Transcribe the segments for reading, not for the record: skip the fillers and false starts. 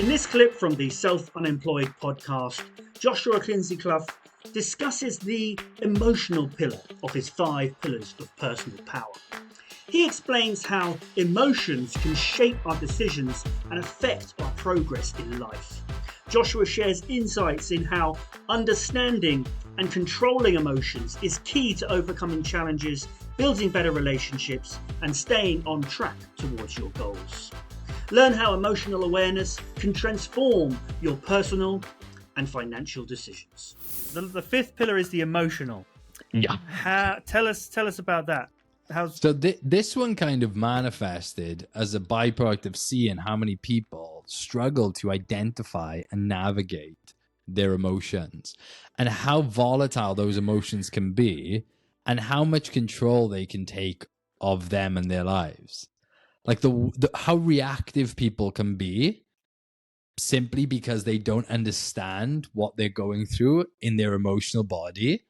In this clip from the Self Unemployed Podcast, Joshua Kinsey-Clough discusses the emotional pillar of his 5 pillars of personal power. He explains how emotions can shape our decisions and affect our progress in life. Joshua shares insights in how understanding and controlling emotions is key to overcoming challenges, building better relationships, and staying on track towards your goals. Learn how emotional awareness can transform your personal and financial decisions. The 5th pillar is the emotional. Yeah. Tell us about that. So this one kind of manifested as a byproduct of seeing how many people struggle to identify and navigate their emotions and how volatile those emotions can be and how much control they can take of them and their lives. Like how reactive people can be simply because they don't understand what they're going through in their emotional body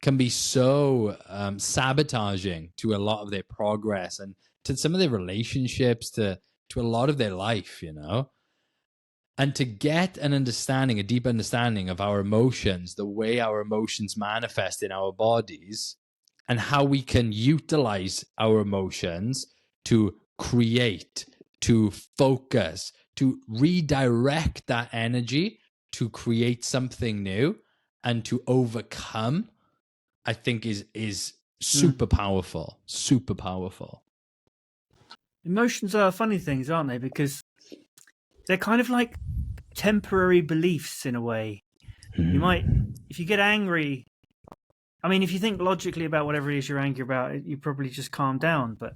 can be so sabotaging to a lot of their progress and to some of their relationships, to a lot of their life, you know? And to get an understanding, a deep understanding of our emotions, the way our emotions manifest in our bodies, and how we can utilize our emotions to create, to focus, to redirect that energy to create something new and to overcome, I think is super powerful, super powerful. Emotions are funny things, aren't they? Because they're kind of like temporary beliefs in a way. You might, if you get angry, I mean, if you think logically about whatever it is you're angry about, you probably just calm down. But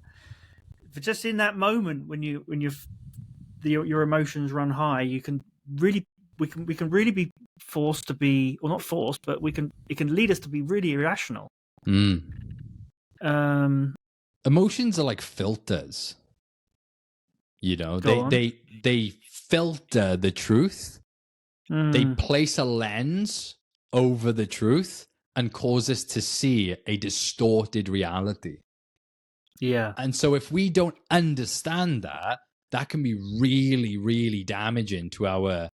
if just in that moment when your emotions run high, we can really be forced to be, or not forced, but it can lead us to be really irrational. Emotions are like filters. You know, they filter the truth. They place a lens over the truth and cause us to see a distorted reality. Yeah. And so if we don't understand that can be really, really damaging to our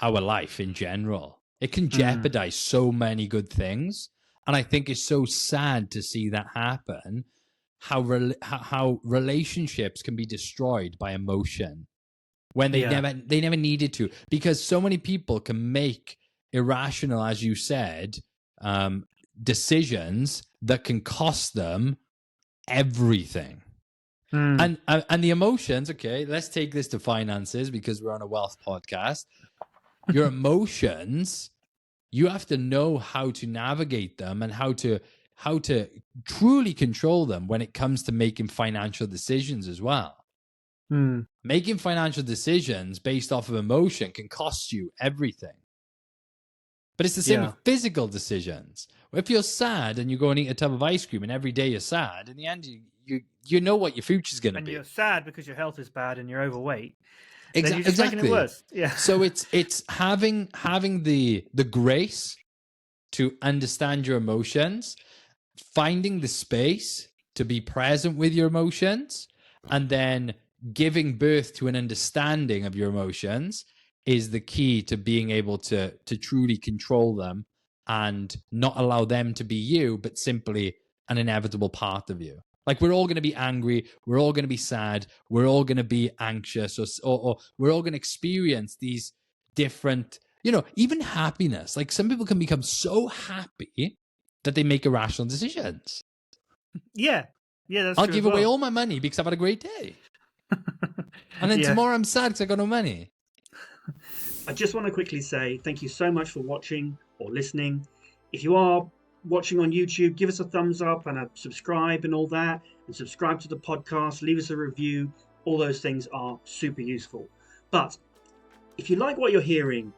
life in general. It can jeopardize so many good things. And I think it's so sad to see that happen, how relationships can be destroyed by emotion when they never needed to, because so many people can make irrational, as you said, decisions that can cost them everything. And the emotions, okay, let's take this to finances because we're on a wealth podcast. Your emotions, you have to know how to navigate them and how to truly control them when it comes to making financial decisions as well. Making financial decisions based off of emotion can cost you everything. But it's the same with physical decisions. If you're sad and you go and eat a tub of ice cream and every day you're sad, in the end you know what your future's going to be. And you're sad because your health is bad and you're overweight. Then you're just making it worse. Yeah. So it's having the grace to understand your emotions, finding the space to be present with your emotions, and then giving birth to an understanding of your emotions is the key to being able to truly control them and not allow them to be you, but simply an inevitable part of you. Like, we're all going to be angry, we're all going to be sad, we're all going to be anxious, or we're all going to experience these different, you know, even happiness. Like, some people can become so happy that they make irrational decisions. Yeah, that's I'll true give away all my money because I've had a great day. And then tomorrow I'm sad because I got no money. I just want to quickly say thank you so much for watching or listening. If you are watching on YouTube, give us a thumbs up and a subscribe and all that, and subscribe to the podcast, leave us a review. All those things are super useful. But if you like what you're hearing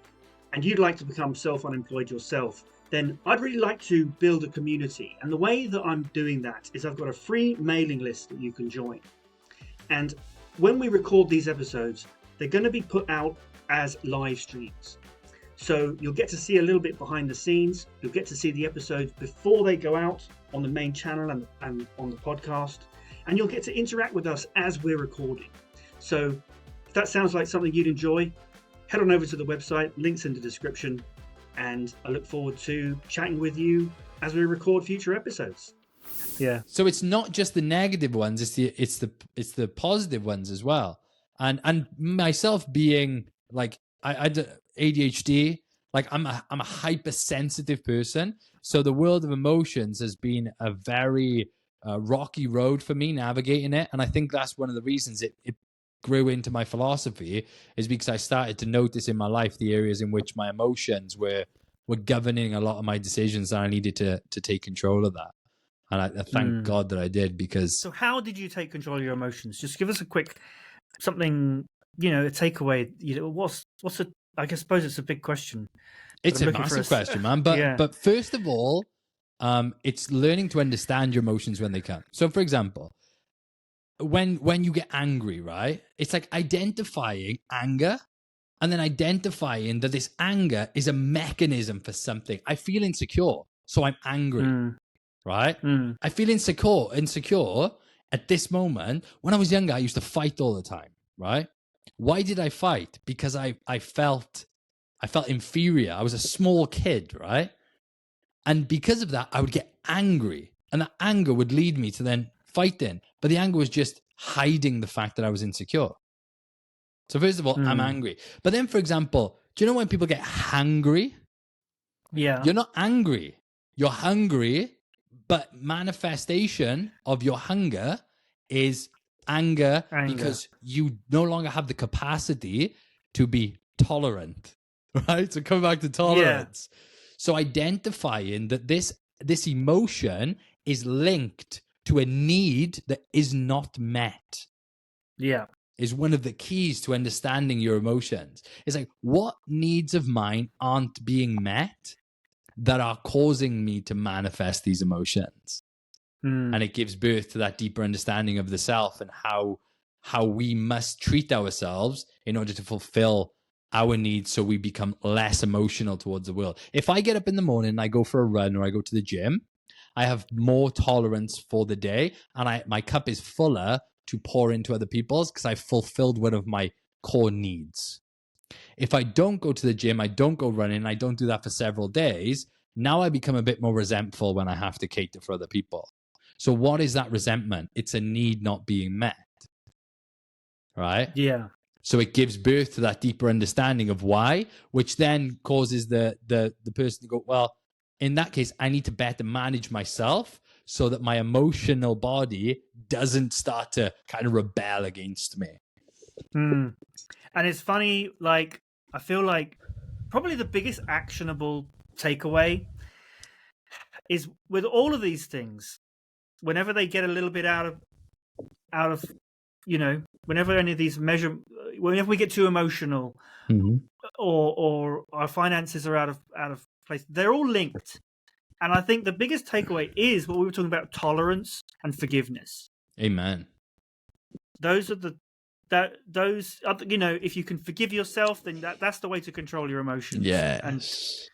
and you'd like to become self-unemployed yourself, then I'd really like to build a community. And the way that I'm doing that is I've got a free mailing list that you can join. And when we record these episodes, they're going to be put out as live streams. So you'll get to see a little bit behind the scenes. You'll get to see the episodes before they go out on the main channel and on the podcast. And you'll get to interact with us as we're recording. So if that sounds like something you'd enjoy, head on over to the website, links in the description, and I look forward to chatting with you as we record future episodes. Yeah. So it's not just the negative ones; it's the positive ones as well. And myself being like I ADHD, like I'm a hypersensitive person. So the world of emotions has been a very rocky road for me navigating it, and I think that's one of the reasons it grew into my philosophy, is because I started to notice in my life the areas in which my emotions were governing a lot of my decisions, and I needed to take control of that. And I thank God that I did, because... So how did you take control of your emotions? Just give us a quick something, a takeaway. What's a... I suppose it's a big question. It's a massive question, man. But first of all, it's learning to understand your emotions when they come. So, for example, when you get angry, right? It's like identifying anger and then identifying that this anger is a mechanism for something. I feel insecure, so I'm angry, right? I feel insecure at this moment. When I was younger, I used to fight all the time, right? Why did I fight? Because I felt inferior. I was a small kid, right? And because of that, I would get angry. And that anger would lead me to then fighting. But the anger was just hiding the fact that I was insecure. So first of all, I'm angry. But then, for example, do you know when people get hangry? Yeah. You're not angry. You're hungry, but manifestation of your hunger is anger. Because you no longer have the capacity to be tolerant, right? So come back to tolerance. Yeah. So identifying that this emotion is linked to a need that is not met. Yeah. Is one of the keys to understanding your emotions. It's like, what needs of mine aren't being met that are causing me to manifest these emotions? And it gives birth to that deeper understanding of the self and how we must treat ourselves in order to fulfill our needs, so we become less emotional towards the world. If I get up in the morning and I go for a run or I go to the gym, I have more tolerance for the day, and my cup is fuller to pour into other people's because I've fulfilled one of my core needs. If I don't go to the gym, I don't go running, I don't do that for several days, now I become a bit more resentful when I have to cater for other people. So what is that resentment? It's a need not being met, right? Yeah. So it gives birth to that deeper understanding of why, which then causes the person to go, well, in that case, I need to better manage myself so that my emotional body doesn't start to kind of rebel against me. And it's funny, like, I feel like probably the biggest actionable takeaway is with all of these things, whenever they get a little bit out of whenever any of these whenever we get too emotional, or our finances are out of place, they're all linked. And I think the biggest takeaway is what we were talking about: tolerance and forgiveness. Amen. Those are if you can forgive yourself, then that's the way to control your emotions. Yes.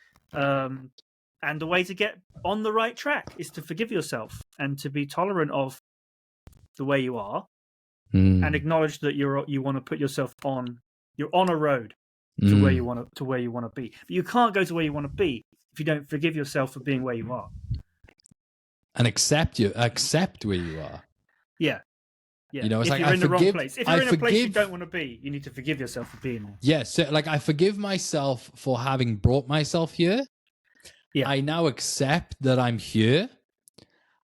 And the way to get on the right track is to forgive yourself and to be tolerant of the way you are, and acknowledge that you want to put yourself on. You're on a road to where you want to be, but you can't go to where you want to be if you don't forgive yourself for being where you are, and accept where you are. Yeah. It's if like, you're in the wrong place. If you're in a place you don't want to be, you need to forgive yourself for being there. Yeah. So, like, I forgive myself for having brought myself here. Yeah. I now accept that I'm here.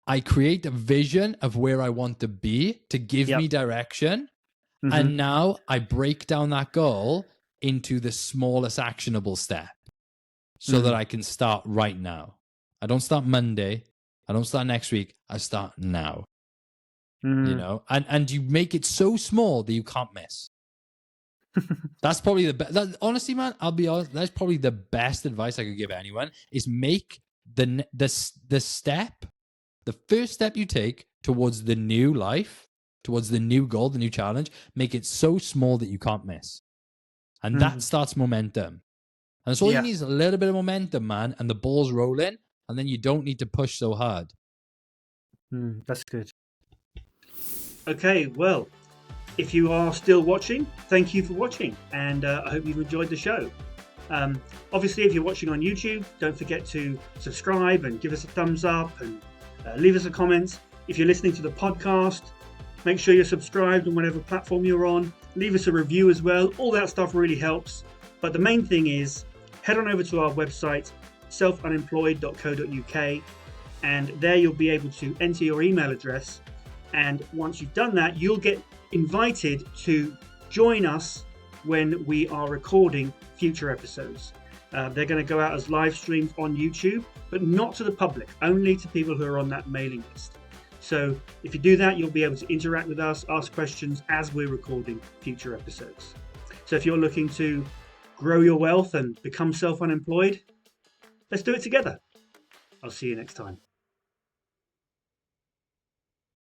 I create a vision of where I want to be to give me direction. And now I break down that goal into the smallest actionable step so that I can start right now. I don't start Monday. I don't start next week. I start now. And you make it so small that you can't miss. That's probably the best. Honestly, man, I'll be honest. That's probably the best advice I could give anyone: is make the step, the first step you take towards the new life, towards the new goal, the new challenge. Make it so small that you can't miss, and that starts momentum. And that's all you need is a little bit of momentum, man, and the ball's rolling, and then you don't need to push so hard. That's good. Okay, well, If you are still watching, thank you for watching, and I hope you've enjoyed the show. Obviously, if you're watching on YouTube, don't forget to subscribe and give us a thumbs up and leave us a comment. If you're listening to the podcast, make sure you're subscribed on whatever platform you're on. Leave us a review as well. All that stuff really helps. But the main thing is, head on over to our website, selfunemployed.co.uk, and there you'll be able to enter your email address. And once you've done that, you'll get invited to join us when we are recording future episodes. They're going to go out as live streams on YouTube, but not to the public, only to people who are on that mailing list. So if you do that, you'll be able to interact with us, ask questions as we're recording future episodes. So if you're looking to grow your wealth and become self-unemployed, let's do it together. I'll see you next time.